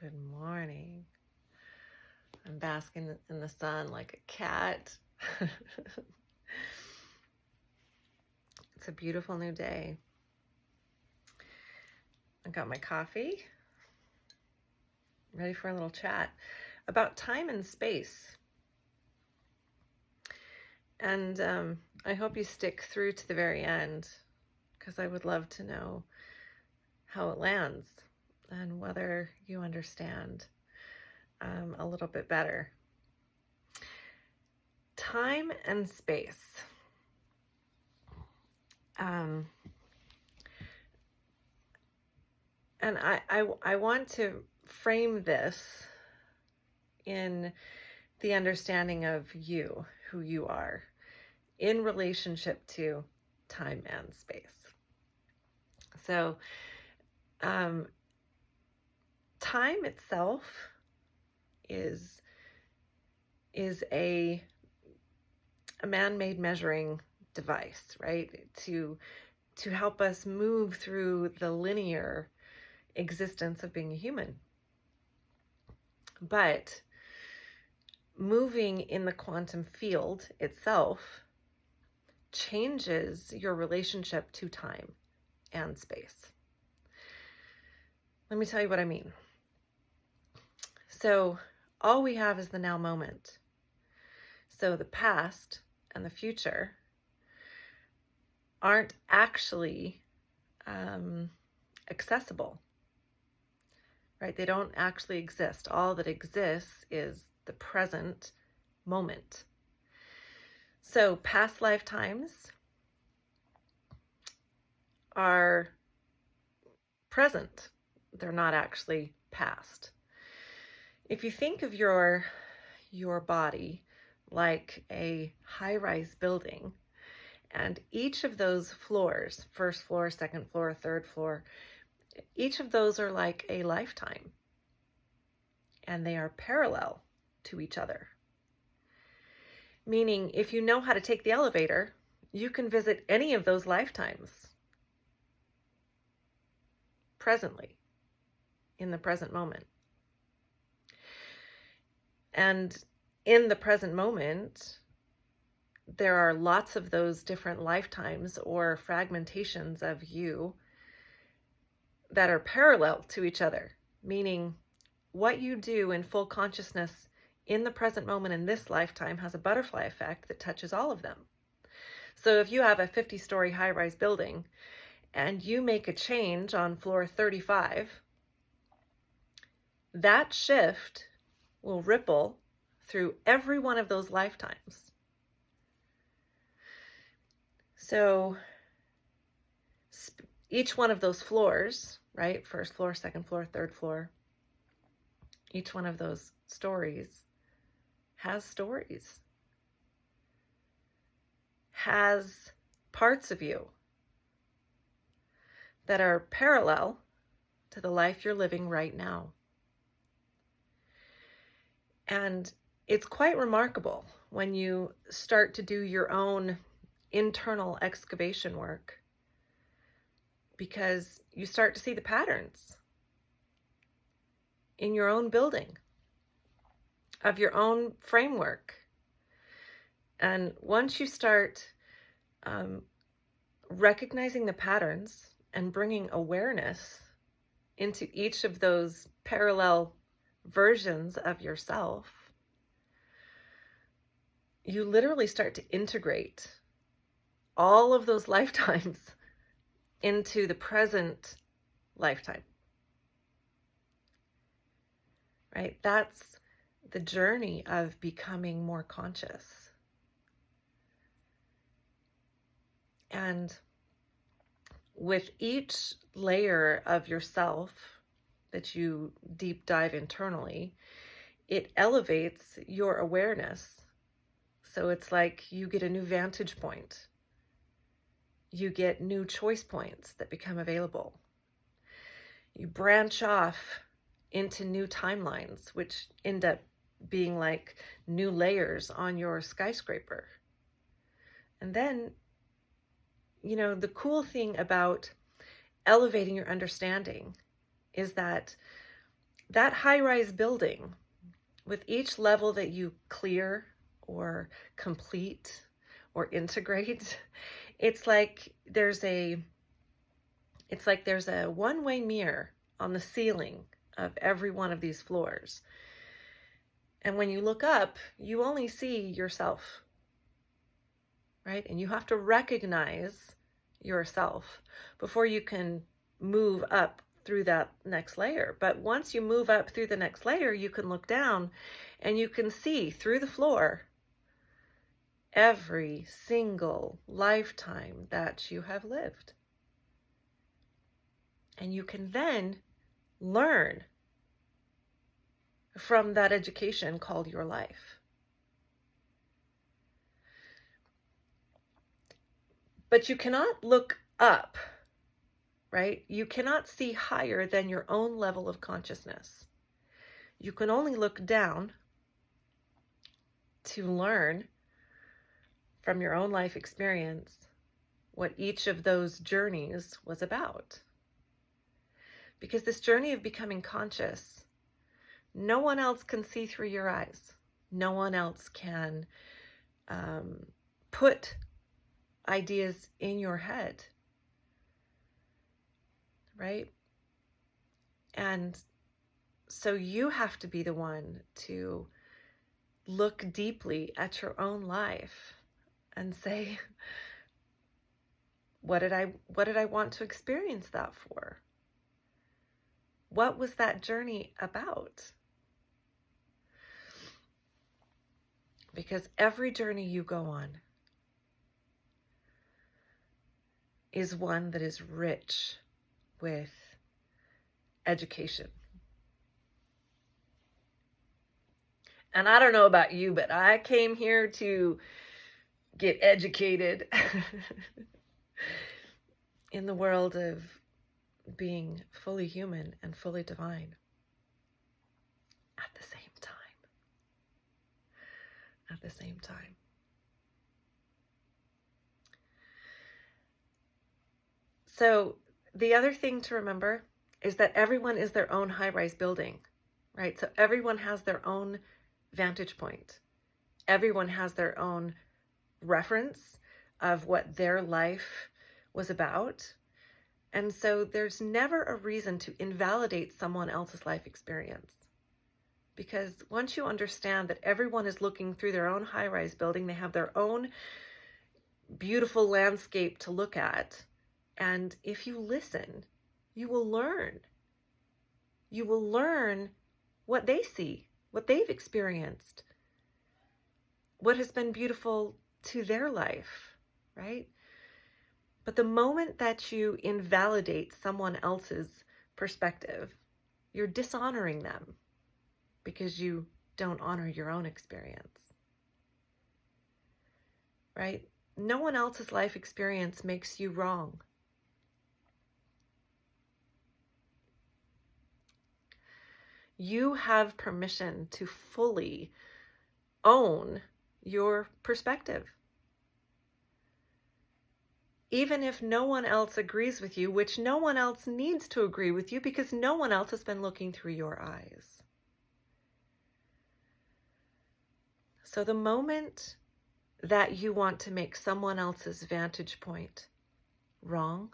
Good morning. I'm basking in the sun like a cat. It's a beautiful new day. I got my coffee, ready for a little chat about time and space. And I hope you stick through to the very end, because I would love to know how it lands and whether you understand a little bit better. Time and space. And I want to frame this in the understanding of you, who you are, in relationship to time and space. So, time itself is a man-made measuring device, right? To help us move through the linear existence of being a human. But moving in the quantum field itself changes your relationship to time and space. Let me tell you what I mean. So all we have is the now moment. So the past and the future aren't actually accessible, right? They don't actually exist. All that exists is the present moment. So past lifetimes are present. They're not actually past. If you think of your body like a high-rise building, and each of those floors, first floor, second floor, third floor, each of those are like a lifetime, and they are parallel to each other. Meaning, if you know how to take the elevator, you can visit any of those lifetimes presently, in the present moment. And in the present moment, there are lots of those different lifetimes or fragmentations of you that are parallel to each other, meaning what you do in full consciousness in the present moment in this lifetime has a butterfly effect that touches all of them. So if you have a 50-story high-rise building and you make a change on floor 35, that shift will ripple through every one of those lifetimes. So each one of those floors, right? First floor, second floor, third floor, each one of those stories has stories, has parts of you that are parallel to the life you're living right now. And it's quite remarkable when you start to do your own internal excavation work, because you start to see the patterns in your own building, of your own framework. And once you start recognizing the patterns and bringing awareness into each of those parallel versions of yourself, you literally start to integrate all of those lifetimes into the present lifetime, right? That's the journey of becoming more conscious. And with each layer of yourself that you deep dive internally, it elevates your awareness. So it's like you get a new vantage point. You get new choice points that become available. You branch off into new timelines, which end up being like new layers on your skyscraper. And then, you know, the cool thing about elevating your understanding is that that high-rise building, with each level that you clear or complete or integrate, it's like there's a one-way mirror on the ceiling of every one of these floors. And when you look up, you only see yourself, right? And you have to recognize yourself before you can move up through that next layer. But once you move up through the next layer, you can look down and you can see through the floor every single lifetime that you have lived. And you can then learn from that education called your life. But you cannot look up, right? You cannot see higher than your own level of consciousness. You can only look down to learn from your own life experience what each of those journeys was about. Because this journey of becoming conscious, no one else can see through your eyes. No one else can put ideas in your head, right? And so you have to be the one to look deeply at your own life and say, what did I want to experience that for? What was that journey about? Because every journey you go on is one that is rich with education. And I don't know about you, but I came here to get educated in the world of being fully human and fully divine at the same time. At the same time. So the other thing to remember is that everyone is their own high-rise building, right? So everyone has their own vantage point. Everyone has their own reference of what their life was about. And so there's never a reason to invalidate someone else's life experience. Because once you understand that everyone is looking through their own high-rise building, they have their own beautiful landscape to look at. And if you listen, you will learn. You will learn what they see, what they've experienced, what has been beautiful to their life, right? But the moment that you invalidate someone else's perspective, you're dishonoring them because you don't honor your own experience, right? No one else's life experience makes you wrong. You have permission to fully own your perspective. Even if no one else agrees with you, which no one else needs to agree with you because no one else has been looking through your eyes. So the moment that you want to make someone else's vantage point wrong,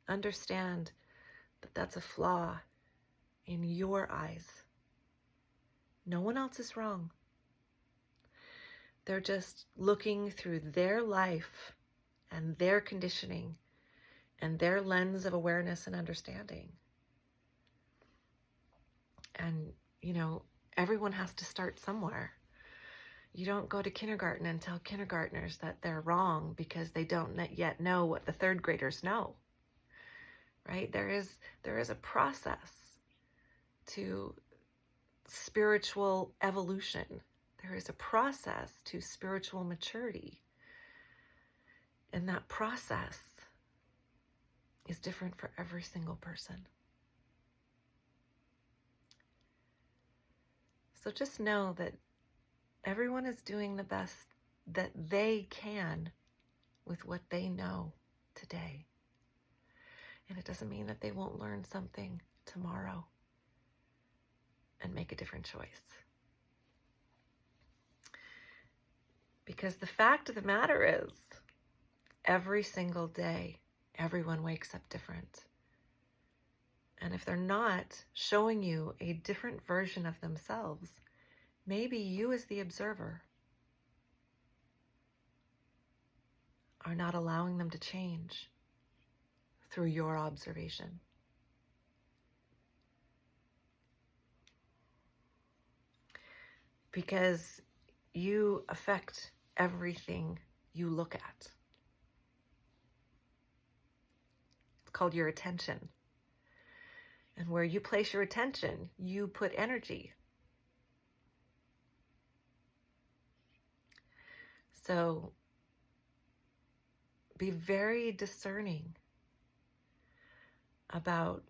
understand that that's a flaw in your eyes. No one else is wrong. They're just looking through their life and their conditioning and their lens of awareness and understanding. And, you know, everyone has to start somewhere. You don't go to kindergarten and tell kindergartners that they're wrong because they don't yet know what the third graders know, right? There is a process to spiritual evolution. There is a process to spiritual maturity. And that process is different for every single person. So just know that everyone is doing the best that they can with what they know today. And it doesn't mean that they won't learn something tomorrow. and make a different choice. Because the fact of the matter is, every single day, everyone wakes up different. And if they're not showing you a different version of themselves, maybe you as the observer are not allowing them to change through your observation. Because you affect everything you look at. It's called your attention. And where you place your attention, you put energy. So be very discerning about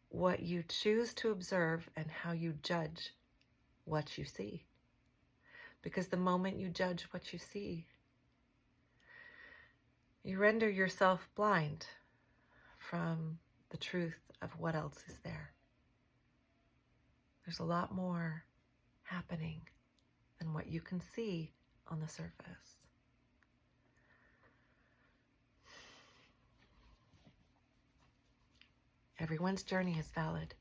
what you choose to observe and how you judge what you see. Because the moment you judge what you see, you render yourself blind from the truth of what else is there. There's a lot more happening than what you can see on the surface. Everyone's journey is valid.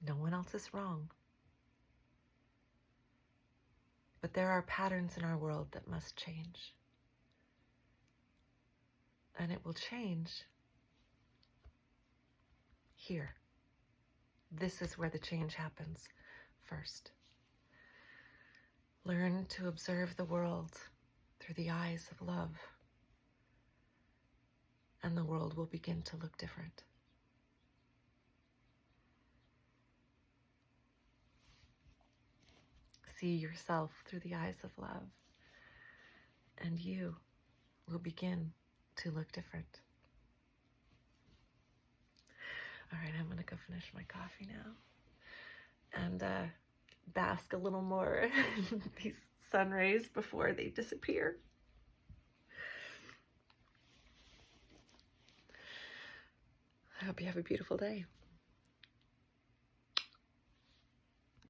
No one else is wrong. But there are patterns in our world that must change. And it will change here. This is where the change happens first. Learn to observe the world through the eyes of love, and the world will begin to look different. See yourself through the eyes of love, and you will begin to look different. All right, I'm going to go finish my coffee now and bask a little more in these sun rays before they disappear. I hope you have a beautiful day.